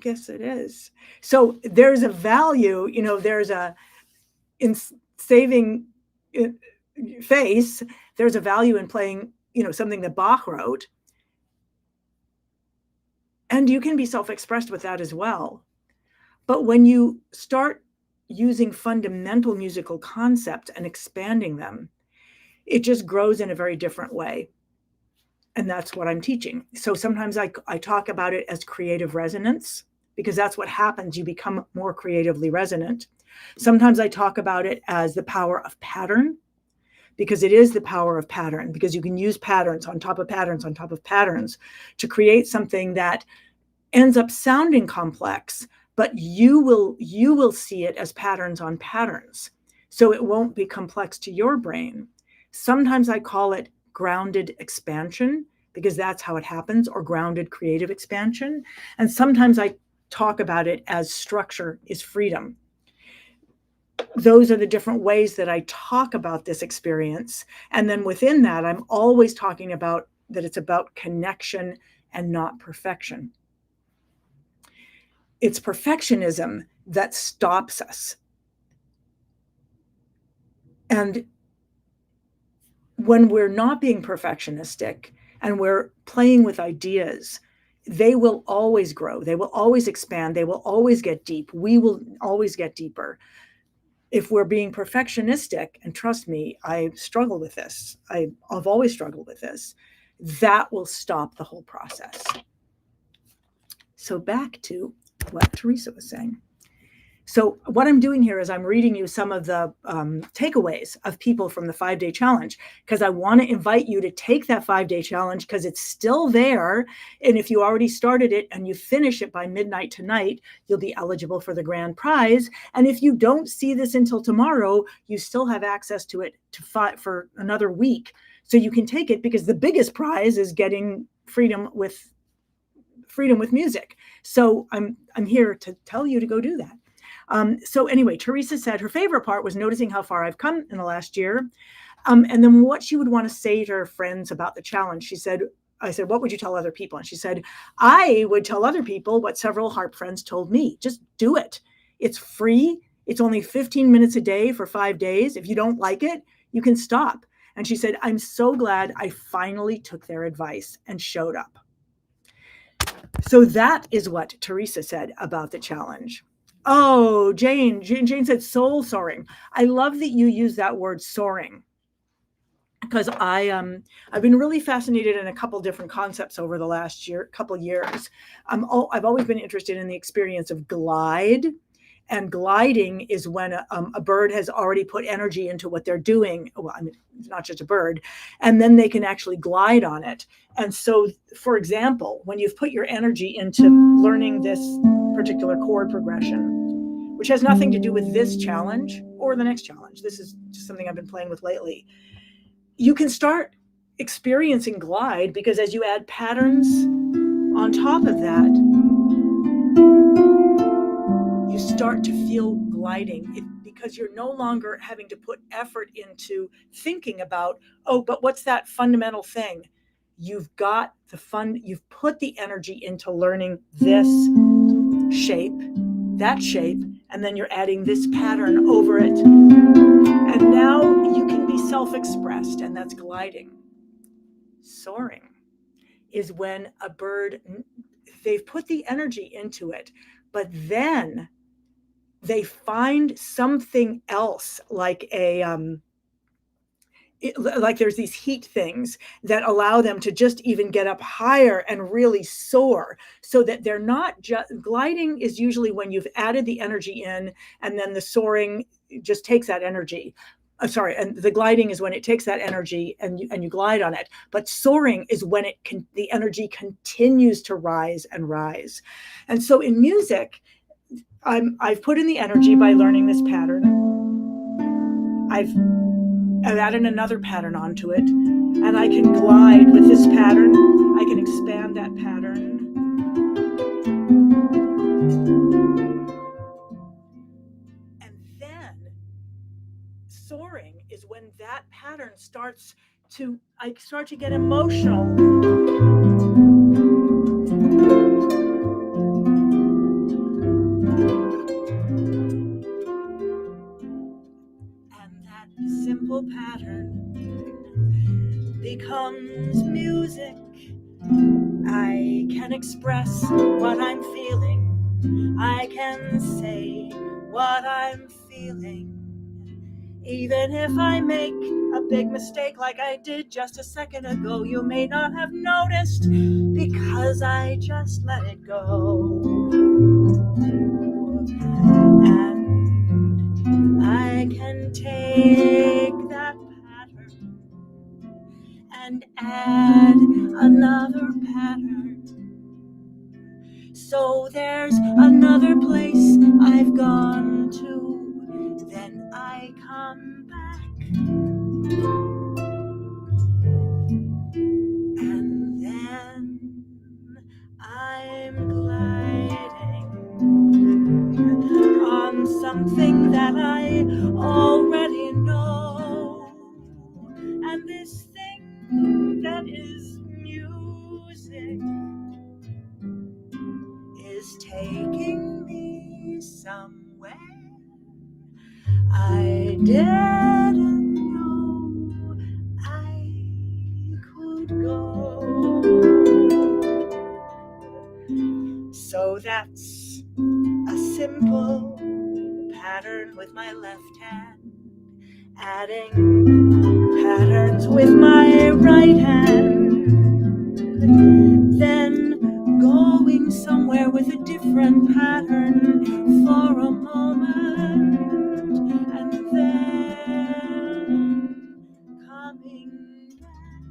guess it is. So there's a value, in saving face, there's a value in playing, something that Bach wrote. And you can be self-expressed with that as well. But when you start using fundamental musical concepts and expanding them, it just grows in a very different way. And that's what I'm teaching. So sometimes I talk about it as creative resonance, because that's what happens. You become more creatively resonant. Sometimes I talk about it as the power of pattern, because it is the power of pattern, because you can use patterns on top of patterns on top of patterns to create something that ends up sounding complex, but you will see it as patterns on patterns. So it won't be complex to your brain. Sometimes I call it grounded expansion, because that's how it happens, or grounded creative expansion. And sometimes I talk about it as structure is freedom. Those are the different ways that I talk about this experience. And then within that, I'm always talking about that it's about connection and not perfection. It's perfectionism that stops us. And when we're not being perfectionistic and we're playing with ideas, they will always grow. They will always expand. They will always get deep. We will always get deeper. If we're being perfectionistic, and trust me, I struggle with this. I've always struggled with this. That will stop the whole process. So back to what Teresa was saying. So what I'm doing here is I'm reading you some of the takeaways of people from the 5-day challenge, because I want to invite you to take that 5-day challenge, because it's still there. And if you already started it and you finish it by midnight tonight, you'll be eligible for the grand prize. And if you don't see this until tomorrow, you still have access to it for another week. So you can take it, because the biggest prize is getting freedom with music. So I'm here to tell you to go do that. So anyway, Teresa said her favorite part was noticing how far I've come in the last year. And then what she would want to say to her friends about the challenge. I said, what would you tell other people? And she said, I would tell other people what several harp friends told me. Just do it. It's free. It's only 15 minutes a day for 5 days. If you don't like it, you can stop. And she said, I'm so glad I finally took their advice and showed up. So that is what Teresa said about the challenge. Oh, Jane said soul soaring. I love that you use that word soaring, because I've been really fascinated in a couple different concepts over the last couple years. I've always been interested in the experience of glide. And gliding is when a bird has already put energy into what they're doing. Well, I mean, it's not just a bird. And then they can actually glide on it. And so, for example, when you've put your energy into learning this particular chord progression, which has nothing to do with this challenge or the next challenge, this is just something I've been playing with lately, you can start experiencing glide, because as you add patterns on top of that, you start to feel gliding, because you're no longer having to put effort into thinking about, oh, but what's that fundamental thing? You've put the energy into learning this shape, that shape, and then you're adding this pattern over it. And now you can be self-expressed, and that's gliding. Soaring is when a bird, they've put the energy into it, but then they find something else, like like there's these heat things that allow them to just even get up higher and really soar, so that they're not just gliding. Is usually when you've added the energy in, and then the soaring just takes that energy. And the gliding is when it takes that energy and you glide on it. But soaring is when the energy continues to rise and rise. And so in music, I've put in the energy by learning this pattern. I've added another pattern onto it, and I can glide with this pattern. I can expand that pattern. And then soaring is when that pattern I start to get emotional. And that simple pattern becomes music. I can express what I'm feeling. I can say what I'm feeling. Even if I make a big mistake like I did just a second ago, you may not have noticed, because I just let it go. And I can take that pattern and add another pattern. So there's another place I've gone to, then I come back, and then I'm gliding on something that I already know. And this thing that is music is taking me somewhere I didn't simple pattern with my left hand, adding patterns with my right hand, then going somewhere with a different pattern for a moment, and then coming back.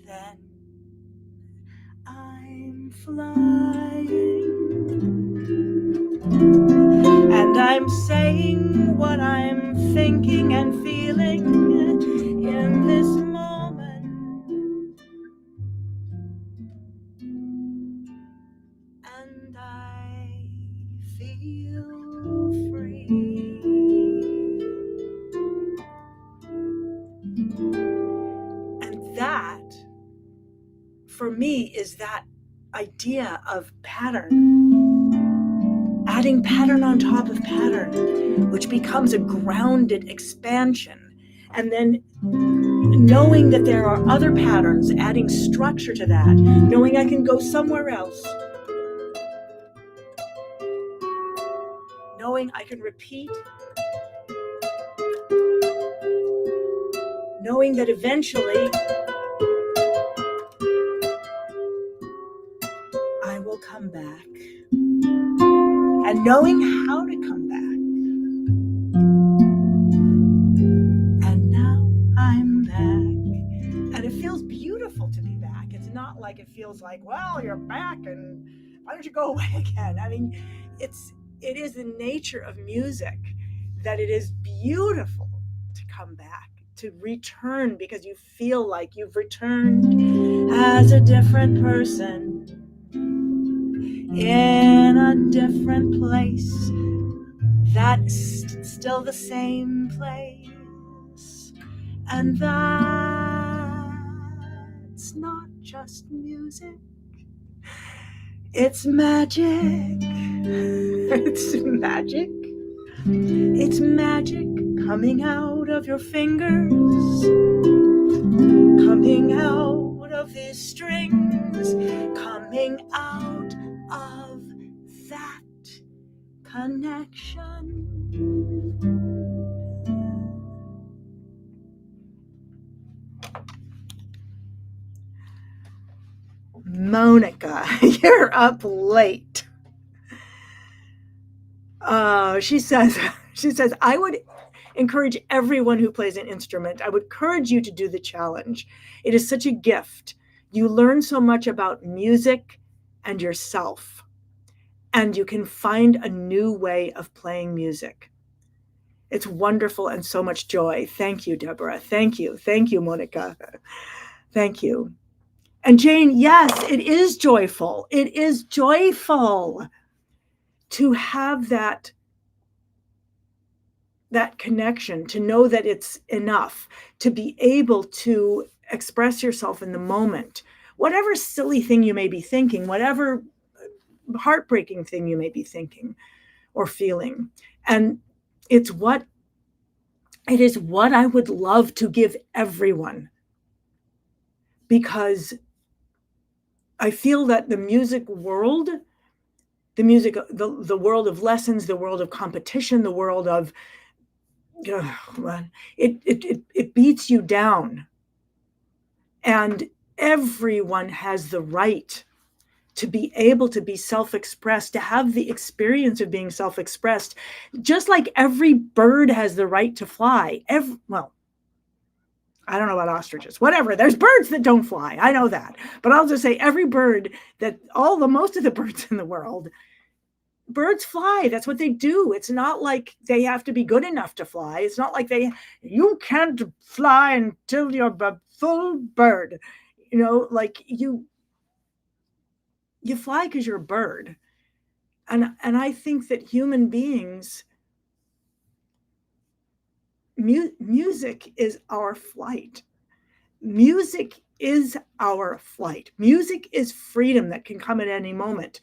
Then I'm flying, and I'm saying what I'm thinking and feeling in this moment, and I feel free. And that, for me, is that idea of pattern, adding pattern on top of pattern, which becomes a grounded expansion. And then knowing that there are other patterns, adding structure to that, knowing I can go somewhere else, knowing I can repeat, knowing that eventually I will come back, and knowing how to come back. And now I'm back, and it feels beautiful to be back. It's not like it feels like, well, you're back and why don't you go away again? I mean, it is the nature of music that it is beautiful to come back, to return, because you feel like you've returned as a different person in a different place, that's still the same place. And that's not just music, it's magic. It's magic. It's magic coming out of your fingers, coming out of these strings, coming out of that connection. Monica, you're up late. She says, I would encourage everyone who plays an instrument. I would encourage you to do the challenge. It is such a gift. You learn so much about music and yourself, and you can find a new way of playing music. It's wonderful and so much joy. Thank you, Deborah. Thank you. Thank you, Monica. Thank you. And Jane, yes, it is joyful. It is joyful to have that connection, to know that it's enough, to be able to express yourself in the moment, whatever silly thing you may be thinking, whatever heartbreaking thing you may be thinking or feeling. And it is what I would love to give everyone, because I feel that the music world, the world of lessons, the world of competition, the world of, it beats you down. And everyone has the right to be able to be self-expressed, to have the experience of being self-expressed, just like every bird has the right to fly. Well, I don't know about ostriches, whatever. There's birds that don't fly. I know that. But I'll just say every bird most of the birds in the world, birds fly. That's what they do. It's not like they have to be good enough to fly. It's not like you can't fly until you're a full bird. Like you fly because you're a bird. And I think that human beings, music is our flight. Music is our flight. Music is freedom that can come at any moment.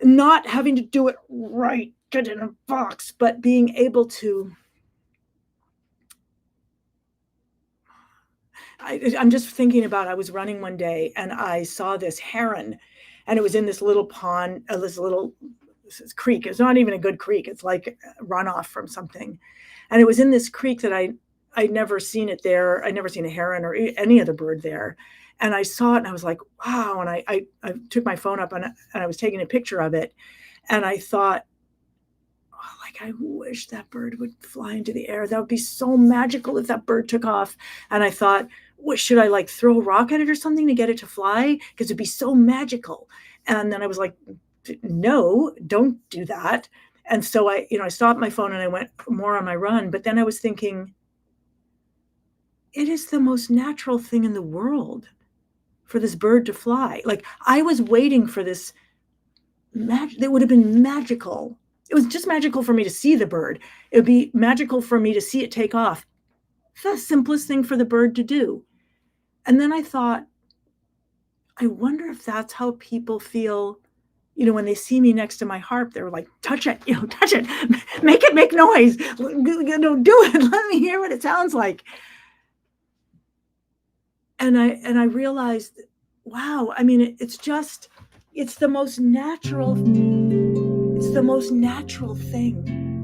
Not having to do it right, get in a box, but being able to I'm just thinking about, I was running one day and I saw this heron, and it was in this little pond, this little creek. It's not even a good creek. It's like runoff from something. And it was in this creek that I'd never seen it there. I'd never seen a heron or any other bird there. And I saw it and I was like, wow. And I took my phone up and I was taking a picture of it. And I thought, oh, like, I wish that bird would fly into the air. That would be so magical if that bird took off. And I thought, what, should I like throw a rock at it or something to get it to fly? Because it'd be so magical. And then I was like, no, don't do that. And so I stopped my phone and I went more on my run. But then I was thinking, it is the most natural thing in the world for this bird to fly. Like, I was waiting for this that would have been magical. It was just magical for me to see the bird. It would be magical for me to see it take off. It's the simplest thing for the bird to do. And then I thought, I wonder if that's how people feel, when they see me next to my harp. They're like, touch it, touch it, make it make noise, do it, let me hear what it sounds like. And I realized, wow, I mean, it's the most natural thing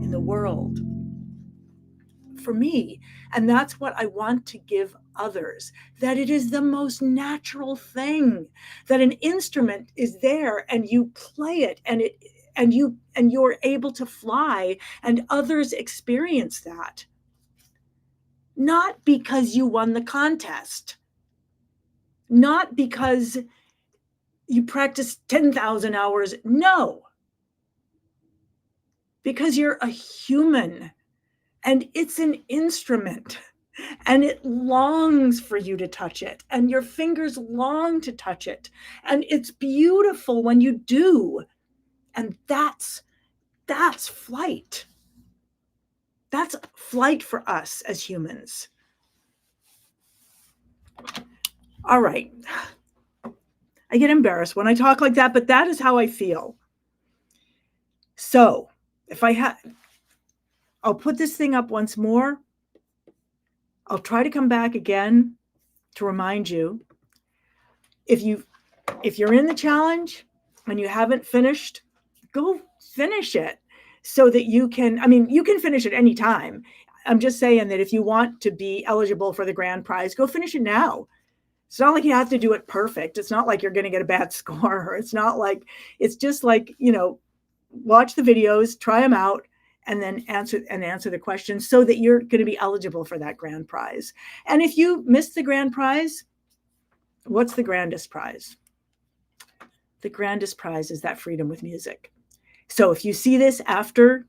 in the world for me. And that's what I want to give others, that it is the most natural thing, that an instrument is there and you play it and you're able to fly, and others experience that. Not because you won the contest, not because you practiced 10,000 hours. No, because you're a human and it's an instrument and it longs for you to touch it and your fingers long to touch it. And it's beautiful when you do. And that's flight. That's flight for us as humans. All right. I get embarrassed when I talk like that, but that is how I feel. So if I'll put this thing up once more. I'll try to come back again to remind you. If you're in the challenge and you haven't finished, go finish it so that you can finish it anytime. I'm just saying that if you want to be eligible for the grand prize, go finish it now. It's not like you have to do it perfect. It's not like you're going to get a bad score. It's just like, watch the videos, try them out, and then answer the questions so that you're going to be eligible for that grand prize. And if you miss the grand prize, what's the grandest prize? The grandest prize is that freedom with music. So if you see this after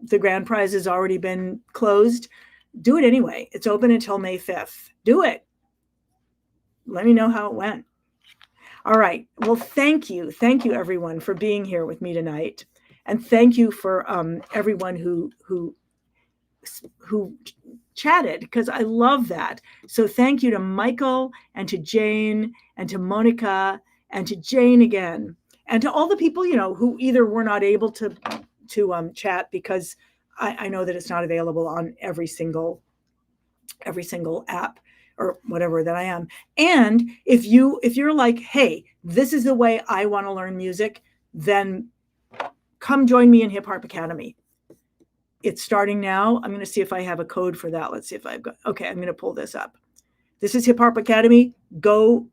the grand prize has already been closed, do it anyway. It's open until May 5th. Do it. Let me know how it went. All right. Well, thank you. Thank you, everyone, for being here with me tonight. And thank you for everyone who chatted, because I love that. So thank you to Michael and to Jane and to Monica and to Jane again, and to all the people, who either were not able to chat, because I know that it's not available on every single app or whatever that I am. And if you're like, hey, this is the way I want to learn music, then come join me in Hip Harp Academy. It's starting now. I'm going to see if I have a code for that. Let's see if I've got, okay, I'm going to pull this up. This is Hip Harp Academy. Go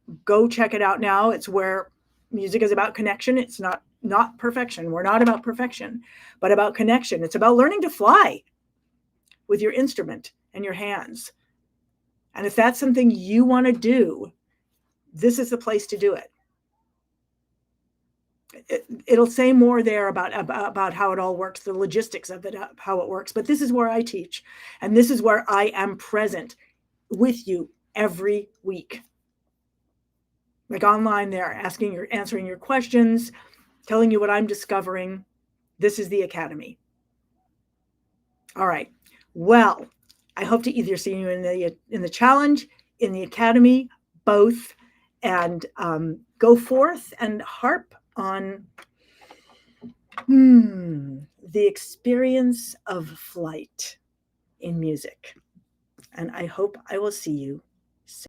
check it out now. It's where music is about connection. It's not perfection. We're not about perfection, but about connection. It's about learning to fly with your instrument and your hands. And if that's something you want to do, this is the place to do it. It'll say more there about how it all works, the logistics of it, how it works. But this is where I teach. And this is where I am present with you every week. Like online there, answering your questions, telling you what I'm discovering. This is the Academy. All right. Well, I hope to either see you in the challenge, in the Academy, both, and go forth and harp on the experience of flight in music. And I hope I will see you